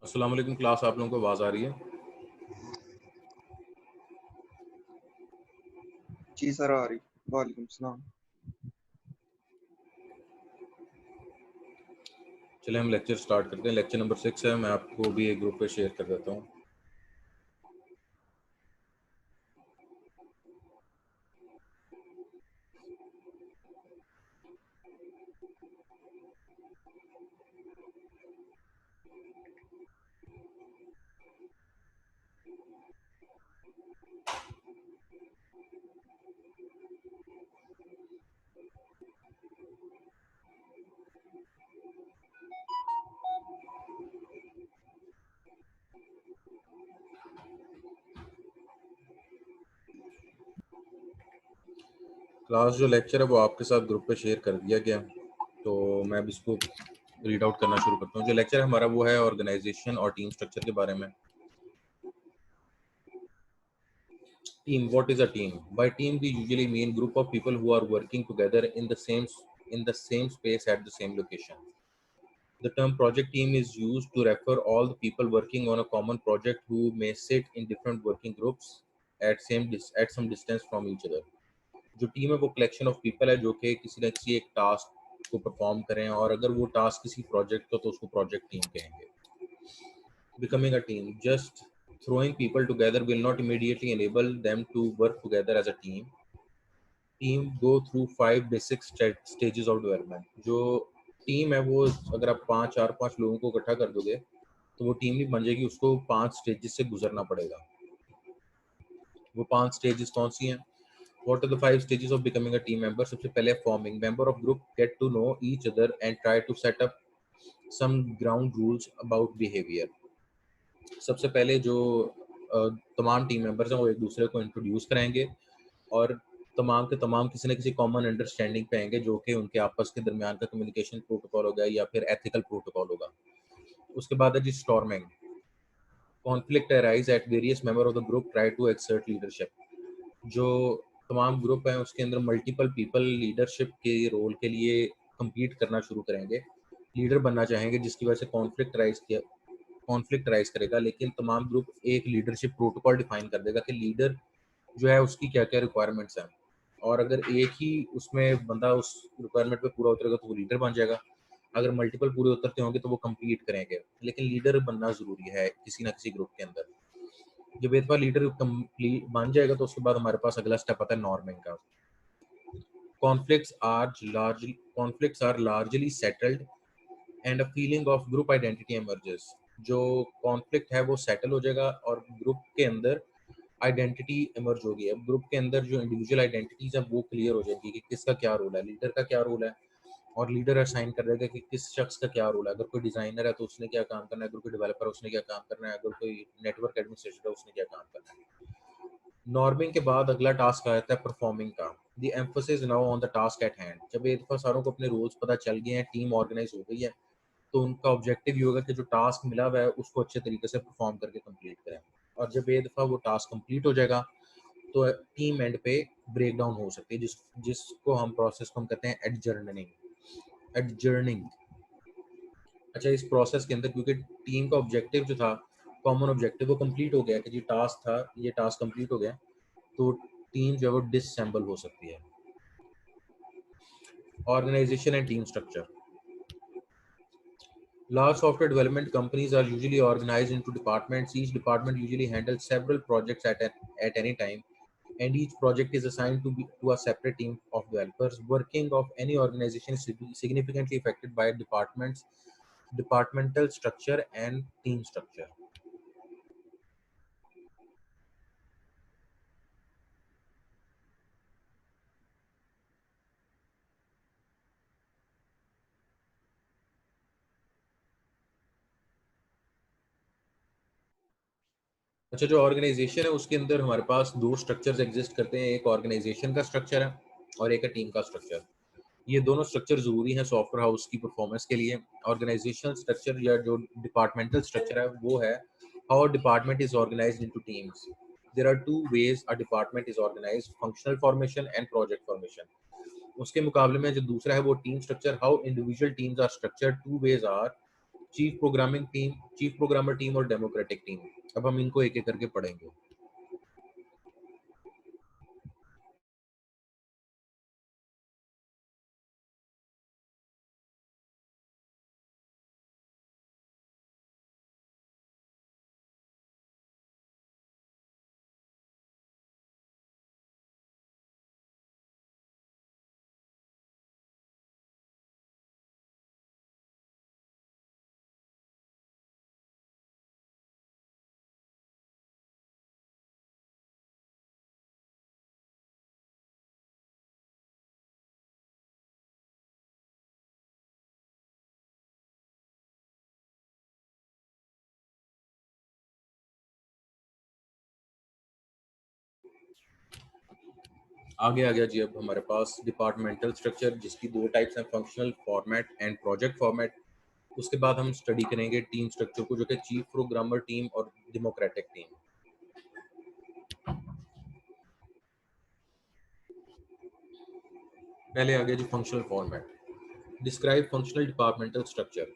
अस्सलाम वालेकुम क्लास, आप लोगों को आवाज़ आ रही है? जी सर आ रही। वालेकुम सलाम। चलिए हम लेक्चर स्टार्ट करते हैं। लेक्चर नंबर 6 है। मैं आपको भी एक ग्रुप पे शेयर कर देता हूँ। क्लास जो लेक्चर है वो आपके साथ ग्रुप पे शेयर कर दिया गया, तो मैं अब इसको रीड आउट करना शुरू करता हूँ। जो लेक्चर हमारा वो है ऑर्गेनाइजेशन और टीम स्ट्रक्चर के बारे में। Team, what is a team? By team we usually mean group of people who are working together in the same in the same space at the same location. The term project team is used to refer all the people working on a common project who may sit in different working groups at some distance from each other. जो team है वो collection of people है जो कि किसी न किसी एक टास्क को परफॉर्म करें, और अगर वो टास्क किसी प्रोजेक्ट का तो उसको प्रोजेक्ट टीम कहेंगे. Becoming a team, just throwing people together will not immediately enable them to work together as a team. Team go through 5 basic stages of development. जो टीम है वो अगर आप पांच लोगों को इकट्ठा कर दोगे तो वो टीम नहीं बन जाएगी, उसको 5 स्टेजेस से गुजरना पड़ेगा. वो 5 स्टेजेस कौन सी हैं? What are the 5 stages of becoming a team member? सबसे पहले forming. Member of group get to know each other and try to set up some ground rules about behavior. सबसे पहले जो तमाम टीम मेंबर्स हैं वो एक दूसरे को इंट्रोड्यूस कराएंगे और तमाम के तमाम किसी न किसी कॉमन अंडरस्टैंडिंग पे आएंगे जो कि उनके आपस के दरमियान का कम्युनिकेशन प्रोटोकॉल होगा या फिर एथिकल प्रोटोकॉल होगा. उसके बाद है जी storming. Conflict arise at various member of the group try to exert leadership. जो तमाम ग्रुप हैं उसके अंदर मल्टीपल पीपल लीडरशिप के रोल के लिए compete करना शुरू करेंगे, लीडर बनना चाहेंगे, जिसकी वजह से कॉन्फ्लिक्ट राइज करेगा. लेकिन तमाम ग्रुप एक लीडरशिप प्रोटोकॉल डिफाइन कर देगा कि लीडर जो है उसकी क्या क्या रिक्वायरमेंट्स हैं, और अगर एक ही उसमें बंदा उस रिक्वायरमेंट पे पूरा उतरेगा तो वो लीडर बन जाएगा. अगर मल्टीपल पूरे उतरते होंगे तो वो compete करेंगे. लेकिन लीडर बनना जरूरी है किसी ना किसी ग्रुप के अंदर. जब एक बार लीडर कंप्लीट बन जाएगा तो उसके बाद हमारे पास अगला स्टेप आता है नॉर्मिंग का. conflicts are largely settled and a feeling of group identity emerges. जो कॉन्फ्लिक्ट है वो सेटल हो जाएगा और ग्रुप के अंदर आइडेंटिटी इमर्ज होगी. अब ग्रुप के अंदर जो इंडिविजुअल आइडेंटिटीज है वो क्लियर हो जाएगी कि किसका क्या रोल है, लीडर का क्या रोल है, और लीडर असाइन कर देगा कि किस शख्स का क्या रोल है. अगर कोई डिजाइनर है तो उसने क्या काम करना है, अगर कोई डेवलपर है उसने क्या काम करना है, अगर कोई नेटवर्क एडमिनिस्ट्रेटर है उसने क्या काम करना है. नॉर्मिंग के बाद अगला टास्क आ जाता है परफॉर्मिंग का. The emphasis now on the task at hand. जब एक दफा सारों को अपने रोल्स पता चल गए हैं, टीम ऑर्गेनाइज हो गई है, तो उनका ऑब्जेक्टिव ये होगा कि जो टास्क मिला हुआ है उसको अच्छे तरीके से परफॉर्म करके कंप्लीट करें. और जब एक दफा वो टास्क कंप्लीट हो जाएगा तो टीम एंड पे ब्रेक डाउन हो सकती है, जिसको हम प्रोसेस को हम कहते हैं एडजर्निंग. अच्छा, इस प्रोसेस के अंदर क्योंकि टीम का ऑब्जेक्टिव जो था, कॉमन ऑब्जेक्टिव, वो कंप्लीट हो गया कि जी टास्क था, ये टास्क कंप्लीट हो गया, तो टीम जो है वो डिसअसेंबल हो सकती है. Organisation and team structure. Large software development companies are usually organized into departments. Each department usually handles several projects at any time, and each project is assigned to a separate team of developers. Working of any organization is significantly affected by departmental structure and team structure. अच्छा, जो organisation है उसके अंदर हमारे पास दो structures exist करते हैं. एक ऑर्गेनाइजेशन का स्ट्रक्चर है और एक है टीम का स्ट्रक्चर. ये दोनों स्ट्रक्चर जरूरी हैं सॉफ्टवेयर हाउस की परफॉर्मेंस के लिए. ऑर्गेनाइजेशनल स्ट्रक्चर या जो डिपार्टमेंटल स्ट्रक्चर है वो है how department is organised into teams. There are two ways a department is organised, functional formation and project formation. उसके मुकाबले में जो दूसरा है वो team structure, how individual teams are structured. Two ways are chief programmer team और democratic team. अब हम इनको एक एक करके पढ़ेंगे. आगे आ गया जी अब हमारे पास डिपार्टमेंटल स्ट्रक्चर, जिसकी दो टाइप्स हैं, functional format and project format. उसके बाद हम स्टडी करेंगे टीम स्ट्रक्चर को, जो कि चीफ प्रोग्रामर टीम और डेमोक्रेटिक टीम. पहले आ गया जी functional format. Describe functional departmental structure.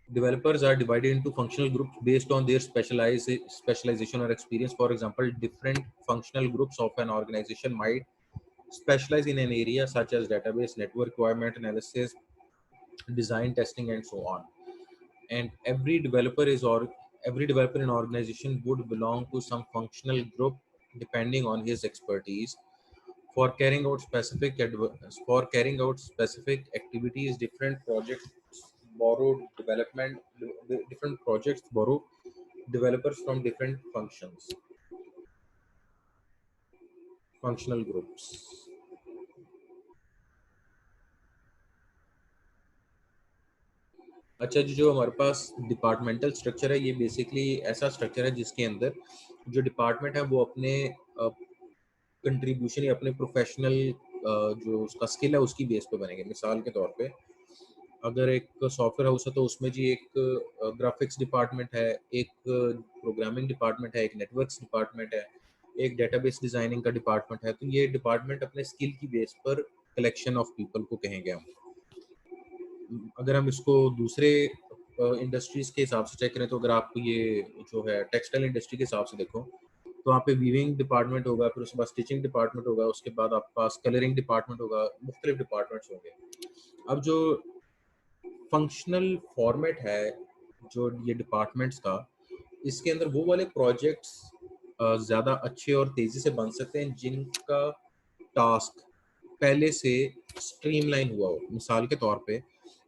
Developers are divided into functional groups based on their specialization or experience. For example, different functional groups of an organization might specialize in an area such as database, network requirement analysis, design, testing, and so on. And every developer in organization would belong to some functional group depending on his expertise. For carrying out specific activities, different projects borrow developers from different functional groups. अच्छा जी, जो हमारे पास departmental structure है, ये basically ऐसा structure है जिसके अंदर जो डिपार्टमेंट है वो अपने कंट्रीब्यूशन या अपने प्रोफेशनल जो उसका स्किल है उसकी बेस पे बनेंगे। मिसाल के तौर पे अगर एक सॉफ्टवेयर हाउस है तो उसमें जी एक ग्राफिक्स डिपार्टमेंट है, एक प्रोग्रामिंग डिपार्टमेंट है, एक नेटवर्क्स डिपार्टमेंट है, एक डेटाबेस डिजाइनिंग का डिपार्टमेंट है। तो ये डिपार्टमेंट अपने स्किल की बेस पर कलेक्शन ऑफ पीपल को कहेंगे हम। अगर हम इसको दूसरे इंडस्ट्रीज के हिसाब से चेक करें, तो अगर आप ये जो है टेक्सटाइल इंडस्ट्री के हिसाब से देखो, तो वहाँ पे वीविंग डिपार्टमेंट होगा, फिर उसके बाद स्टिचिंग डिपार्टमेंट होगा, उसके बाद आपके पास कलरिंग डिपार्टमेंट होगा, मुख्तलिफ डिपार्टमेंट्स होंगे। अब जो फंक्शनल फॉर्मेट है जो ये डिपार्टमेंट्स का, इसके अंदर वो वाले प्रोजेक्ट्स ज़्यादा अच्छे और तेज़ी से बन सकते हैं जिनका टास्क पहले से स्ट्रीमलाइन हुआ हो। मिसाल के तौर पे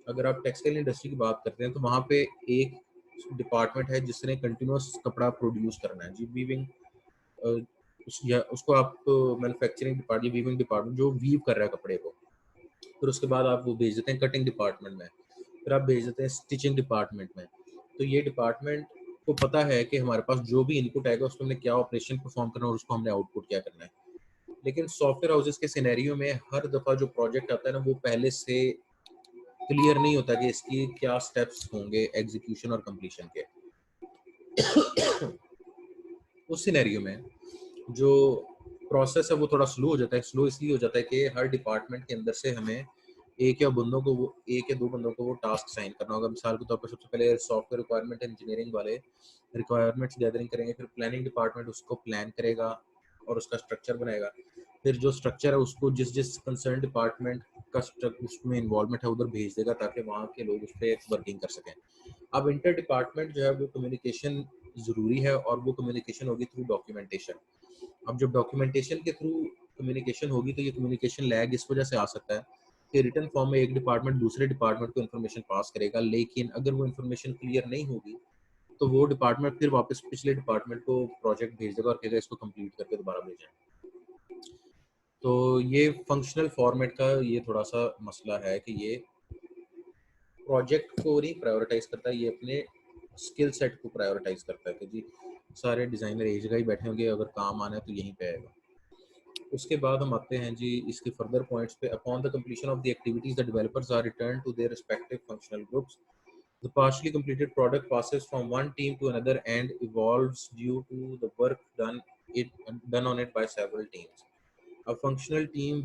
अगर आप टेक्सटाइल इंडस्ट्री की बात करते हैं तो वहाँ पे एक डिपार्टमेंट है जिसने कंटिन्यूस कपड़ा प्रोड्यूस करना है जी, वीविंग या उसको आप मैन्युफैक्चरिंग डिपार्टमेंट, वीविंग डिपार्टमेंट जो वीव कर रहा है कपड़े को, फिर उसके बाद आप वो भेज देते हैं कटिंग डिपार्टमेंट में, फिर आप भेज देते हैं स्टिचिंग डिपार्टमेंट में। तो ये डिपार्टमेंट को पता है कि हमारे पास जो भी इनपुट आएगा उसमें हमने क्या ऑपरेशन परफॉर्म करना है और उसको हमने आउटपुट क्या करना है। लेकिन सॉफ्टवेयर हाउसेस के सिनेरियो में हर दफ़ा जो प्रोजेक्ट आता है ना, वो पहले से क्लियर नहीं होता कि इसकी क्या स्टेप्स होंगे एग्जीक्यूशन और कंप्लीशन के। उस सिनेरियो में जो प्रोसेस है वो थोड़ा स्लो हो जाता है। स्लो इसलिए हो जाता है कि हर डिपार्टमेंट के अंदर से हमें एक या दो बंदों को वो टास्क साइन करना होगा। मिसाल के तौर पर सबसे पहले सॉफ्टवेयर रिक्वायरमेंट इंजीनियरिंग वाले रिक्वायरमेंट्स गैदरिंग करेंगे, फिर प्लानिंग डिपार्टमेंट उसको प्लान करेगा और उसका स्ट्रक्चर बनाएगा। फिर जो स्ट्रक्चर है उसको जिस जिस कंसर्न डिपार्टमेंट का उसमें इन्वॉल्वमेंट है उधर भेज देगा ताकि वहाँ के लोग उस पर वर्किंग कर सकें। अब इंटर डिपार्टमेंट जो है वो कम्युनिकेशन ज़रूरी है और वो कम्युनिकेशन होगी थ्रू डॉक्यूमेंटेशन। अब जब डॉक्यूमेंटेशन के थ्रू कम्युनिकेशन होगी तो ये कम्युनिकेशन लैग इस वजह से आ सकता है कि रिटन फॉर्म में एक डिपार्टमेंट दूसरे डिपार्टमेंट को इन्फॉर्मेशन पास करेगा, लेकिन अगर वो इन्फॉर्मेशन क्लियर नहीं होगी तो वो डिपार्टमेंट फिर वापस पिछले डिपार्टमेंट को प्रोजेक्ट भेज देगा और कहेगा इसको कंप्लीट करके दोबारा भेजें। तो ये फंक्शनल फॉर्मेट का ये थोड़ा सा मसला है कि ये प्रोजेक्ट को नहीं प्रायोरिटाइज करता, ये अपने स्किल सेट को प्रायोरिटाइज करता है कि जी सारे डिज़ाइनर एक जगह ही बैठे होंगे, अगर काम आना है तो यहीं पे आएगा। उसके बाद हम आते हैं जी इसके फर्दर पॉइंट्स पे। Upon the completion of the activities the developers are return to their respective functional groups. The partially completed product passes from one team to another and evolves due to the work done on it by several teams. A functional team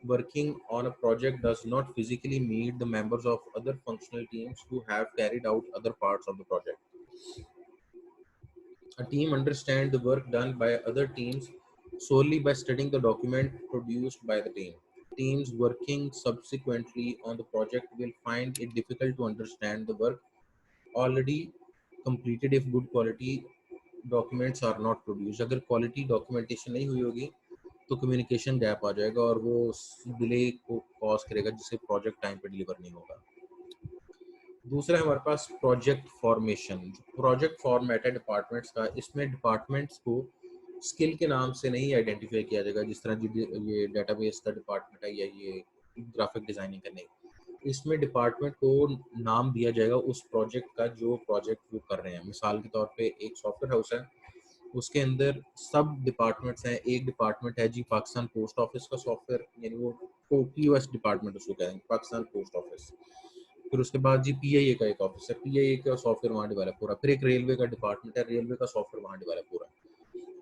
working on a project does not physically meet the members of other functional teams who have carried out other parts of the project. A team understands the work done by other teams solely by studying the document produced by the team. Teams working subsequently on the project will find it difficult to understand the work already completed if good quality documents are not produced. अगर quality documentation नहीं हुई होगी तो communication gap आ जाएगा और वो delay को cause करेगा जिससे प्रोजेक्ट टाइम पे डिलीवर नहीं होगा। दूसरा है हमारे पास प्रोजेक्ट फॉर्मेशन। प्रोजेक्ट फॉर्मेट है डिपार्टमेंट्स का, इसमें डिपार्टमेंट्स को स्किल के नाम से नहीं आइडेंटिफाई किया जाएगा जिस तरह ये डेटाबेस का डिपार्टमेंट है या ये ग्राफिक डिजाइनिंग करने। इसमें डिपार्टमेंट को नाम दिया जाएगा उस प्रोजेक्ट का जो प्रोजेक्ट वो कर रहे हैं। मिसाल के तौर पे एक सॉफ्टवेयर हाउस है, उसके अंदर सब डिपार्टमेंट्स हैं। एक डिपार्टमेंट है जी पाकिस्तान पोस्ट ऑफिस का सॉफ्टवेयर, यानी वो POS डिपार्टमेंट उसको कहेंगे, पाकिस्तान पोस्ट ऑफिस। फिर उसके बाद जी PIA का एक ऑफिस है, PIA का सॉफ्टवेयर वहाँ डेवलप हो रहा है। फिर एक रेलवे का डिपार्टमेंट है, रेलवे का सॉफ्टवेयर वहाँ डेवलप हो रहा है।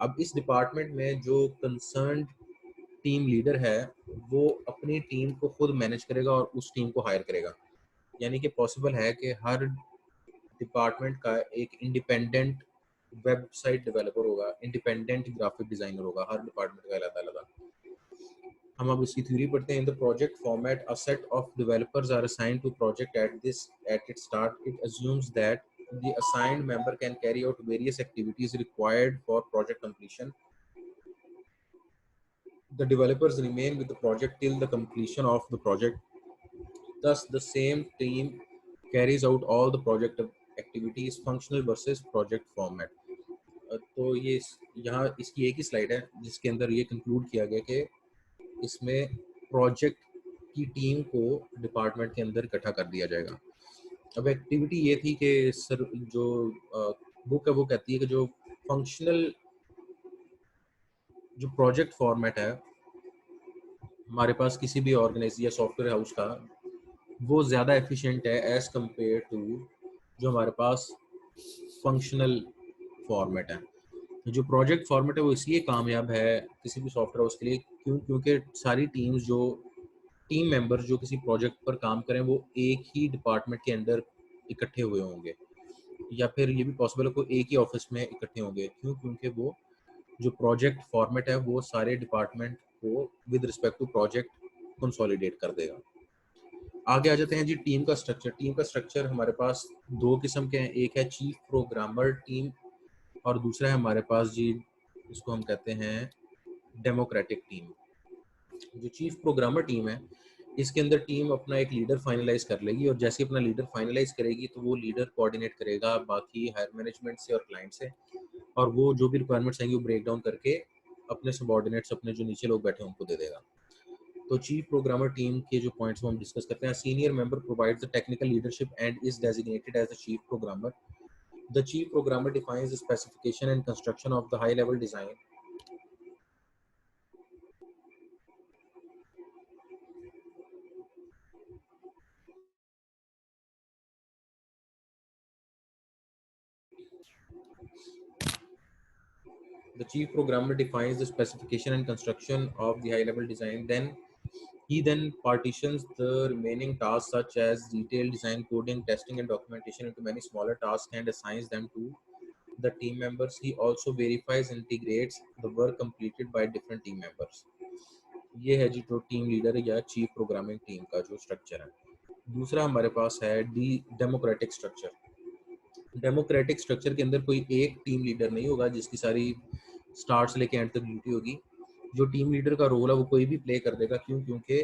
अब इस डिपार्टमेंट में जो कंसर्न टीम लीडर है वो अपनी टीम को खुद मैनेज करेगा और उस टीम को हायर करेगा। यानी कि पॉसिबल है कि हर डिपार्टमेंट का एक इंडिपेंडेंट वेबसाइट डेवलपर होगा, इंडिपेंडेंट ग्राफिक डिजाइनर होगा, हर डिपार्टमेंट का अलग अलग। हम अब इसकी थ्योरी पढ़ते हैं। In the project format a set of developers are assigned to project at its start. It assumes that the assigned member can carry out various activities required for project completion. The developers remain with the project till the completion of the project. Thus, the same team carries out all the project activities. Functional versus project format. तो ये यहाँ इसकी एक ही slide है जिसके अंदर ये conclude किया गया कि इसमें प्रोजेक्ट की टीम को डिपार्टमेंट के अंदर इकट्ठा कर दिया जाएगा। अब एक्टिविटी ये थी कि सर जो बुक है वो कहती है कि जो फंक्शनल जो प्रोजेक्ट फॉर्मेट है हमारे पास किसी भी ऑर्गेनाइज या सॉफ्टवेयर हाउस का, वो ज़्यादा एफिशिएंट है एज कंपेयर टू जो हमारे पास फंक्शनल फॉर्मेट है। जो प्रोजेक्ट फॉर्मेट है वो इसलिए कामयाब है किसी भी सॉफ्टवेयर हाउस के लिए क्योंकि सारी टीम्स जो टीम मेंबर्स जो किसी प्रोजेक्ट पर काम करें वो एक ही डिपार्टमेंट के अंदर इकट्ठे हुए होंगे, या फिर ये भी पॉसिबल है कोई एक ही ऑफिस में इकट्ठे होंगे। क्योंकि वो जो प्रोजेक्ट फॉर्मेट है वो सारे डिपार्टमेंट को with respect to project consolidate कर देगा। आगे आ जाते हैं जी टीम का स्ट्रक्चर। टीम का स्ट्रक्चर हमारे पास दो किस्म के हैं, एक है चीफ प्रोग्रामर टीम और दूसरा है हमारे पास जी इसको हम कहते हैं डेमोक्रेटिक टीम। जो चीफ प्रोग्रामर टीम है इसके अंदर टीम अपना एक लीडर फाइनलाइज कर लेगी और जैसे अपना लीडर फाइनलाइज करेगी तो वो लीडर कोऑर्डिनेट करेगा बाकी हायर मैनेजमेंट से और क्लाइंट से, और वो जो भी रिक्वायरमेंट्स आएंगी वो ब्रेक डाउन करके अपने सबऑर्डिनेट्स अपने जो नीचे लोग बैठे हैं उनको दे देगा। तो चीफ प्रोग्रामर टीम के जो पॉइंट्स हम डिस्कस करते हैं। Senior member provides the technical leadership and is designated as the chief programmer. The chief programmer defines the specification and construction of the high level design. The chief programmer defines the specification and construction of the high level design. Then partitions the remaining tasks such as detailed design, coding, testing, and documentation into many smaller tasks and assigns them to the team members. He also verifies and integrates the work completed by different team members. ये है जी जो team leader या chief programming team का जो structure है। दूसरा हमारे पास है डेमोक्रेटिक स्ट्रक्चर। डेमोक्रेटिक स्ट्रक्चर के अंदर कोई एक टीम लीडर नहीं होगा जिसकी सारी स्टार्ट से लेके एंड तक ड्यूटी होगी। जो टीम लीडर का रोल है वो कोई भी प्ले कर देगा। क्योंकि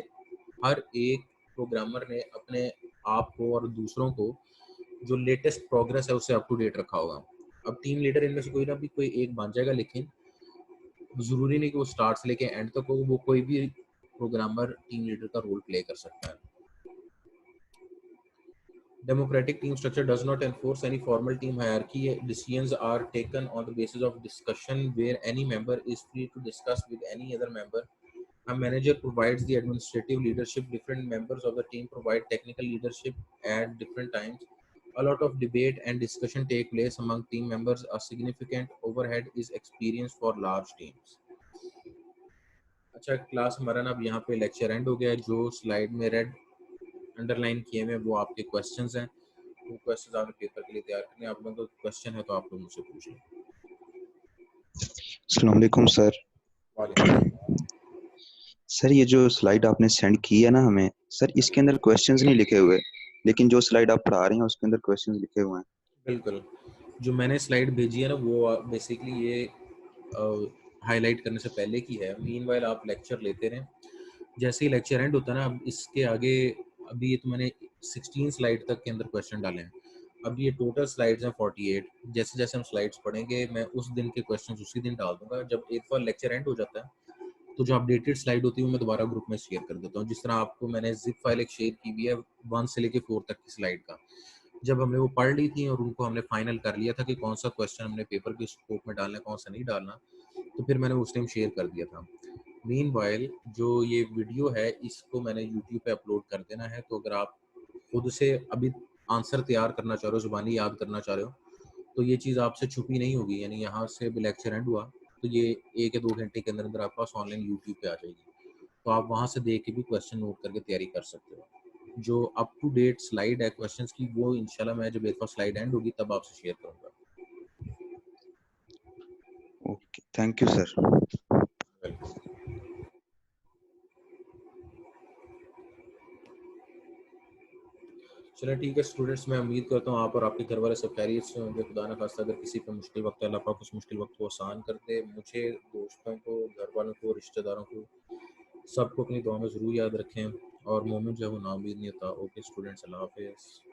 हर एक प्रोग्रामर ने अपने आप को और दूसरों को जो लेटेस्ट प्रोग्रेस है उससे अप टू डेट रखा होगा। अब टीम लीडर इनमें से कोई ना भी कोई एक बन जाएगा, लेकिन जरूरी नहीं कि वो स्टार्ट से लेके एंड तक हो, वो कोई भी प्रोग्रामर टीम लीडर का रोल प्ले कर सकता है। Democratic team structure does not enforce any formal team hierarchy. Decisions are taken on the basis of discussion where any member is free to discuss with any other member. A manager provides the administrative leadership. Different members of the team provide technical leadership at different times. A lot of debate and discussion take place among team members. A significant overhead is experienced for large teams. अच्छा class हमारा ना अब यहाँ पे lecture and हो गया है। जो स्लाइड में रेड अंडरलाइन किए हुए वो आपके क्वेश्चंस हैं। वो क्वेश्चंस आपने पेपर के लिए तैयार करने हैं। आप लोगों को क्वेश्चन है तो आप लोग मुझसे पूछ लें। अस्सलाम वालेकुम सर। सर ये जो स्लाइड आपने सेंड की है ना हमें, सर इसके अंदर क्वेश्चंस नहीं लिखे हुए, लेकिन जो स्लाइड आप पढ़ा रहे हैं उसके अंदर क्वेश्चंस लिखे हुए हैं। बिल्कुल, जो मैंने स्लाइड भेजी है ना वो बेसिकली ये हाईलाइट करने से पहले की है। मीनवाइल आप लेक्चर लेते रहें, जैसे ही लेक्चर एंड होता है ना, अब इसके आगे अभी ये तो मैंने 16 स्लाइड तक के अंदर क्वेश्चन डाले हैं। अब ये टोटल स्लाइड्स हैं 48। जैसे जैसे हम स्लाइड्स पढ़ेंगे मैं उस दिन के क्वेश्चंस उसी दिन डाल दूंगा। जब एक बार लेक्चर एंड हो जाता है तो जो अपडेटेड स्लाइड होती है वो मैं दोबारा ग्रुप में शेयर कर देता हूँ। जिस तरह आपको मैंने जिप फाइल एक शेयर की हुई है 1 से लेके 4 तक की स्लाइड का। जब हमने वो पढ़ ली थी और उनको हमने फाइनल कर लिया था कि कौन सा क्वेश्चन हमने पेपर के स्कोप में डालना है, कौन सा नहीं डालना, तो फिर मैंने उस टाइम शेयर कर दिया था। मीनवाइल जो ये वीडियो है इसको मैंने यूट्यूब पे अपलोड कर देना है। तो अगर आप खुद से अभी आंसर तैयार करना चाह रहे हो, जुबानी याद करना चाह रहे हो, तो ये चीज़ आपसे छुपी नहीं होगी। यानी यहाँ से भी लेक्चर एंड हुआ तो ये 1 या 2 घंटे के अंदर अंदर आपके पास ऑनलाइन यूट्यूब पे आ जाएगी। तो आप वहां से देख के भी क्वेश्चन नोट करके तैयारी कर सकते हो। जो अप टू डेट स्लाइड है क्वेश्चंस की, वो इंशाल्लाह मैं जब मेरे पास स्लाइड एंड होगी तब आपसे शेयर करूंगा। Okay, thank you sir. Welcome. चलो ठीक है स्टूडेंट्स, मैं उम्मीद करता हूँ आप और आपके घर वाले सब खैरियत से होंगे। खुदा न खास्ता अगर किसी पर मुश्किल वक्त है, अल्लाह पाक उस मुश्किल वक्त को आसान कर दे। मुझे, दोस्तों को, घर वालों को, रिश्तेदारों को, सबको अपनी दुआ में ज़रूर याद रखें। और मोमेंट जो है वो नाउमीद नहीं होता। ओके स्टूडेंट्स, अल्लाह हाफिज़।